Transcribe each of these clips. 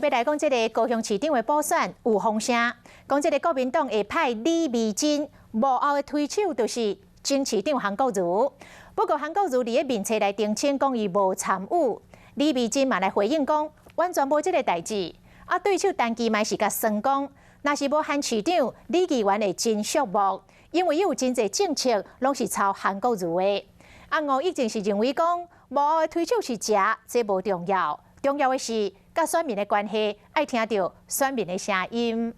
要来讲这个高雄市长的补选有风声，讲这个国民党会派李美珍，幕后的推手就是前市长韩国瑜。不过韩国瑜伫个面册来澄清，讲伊无参与。李美珍嘛来回应讲，完全无这个代志。啊，对手单机嘛是甲算讲，若是无韩市长李议员会真寂寞，因为伊有真侪政策拢是抄韩国瑜的。啊，吴以前是认为讲幕后的推手是食，这无重要，重要的是甲选民的关系，爱听到选民的声音。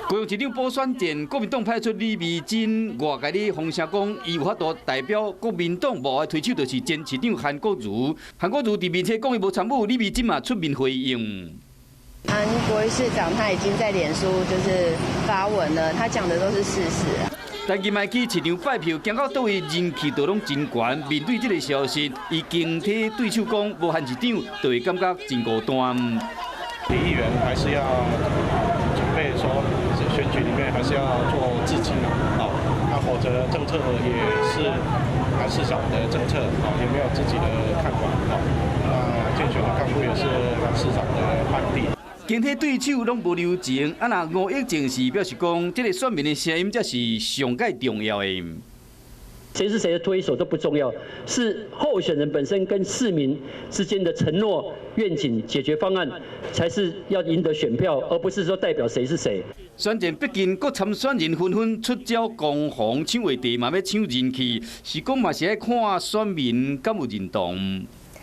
高雄市长补选前，国民党派出李美珍，外界咧风声讲，伊有法度代表国民党幕后推手，就是前市长韩国瑜。韩国瑜伫面册讲伊无参与，李美珍嘛出面回应。韩国瑜市长他已经在脸书就是发文了，他讲的都是事实啊。但今卖去市场拜票，行到倒位人气都拢真悬。面对这个消息，伊竞体对手讲无韩市长，就会感觉真孤单。李议员还是要准备说，选举里面还是要做自己嘛，好，那否则政策也是韩市长的政策，好，也没有自己的看法，好，那竞选的干部也是韩市长的班底。竞体对手拢无留情，啊那吴以前是表示讲，这个选民的声音才是上界重要的。谁是谁的推手都不重要，是候选人本身跟市民之间的承诺、愿景、解决方案，才是要赢得选票，而不是说代表谁是谁。选前毕竟各参选人纷纷出招攻防，抢话题嘛要抢人气，是讲嘛是爱看选民敢有认同。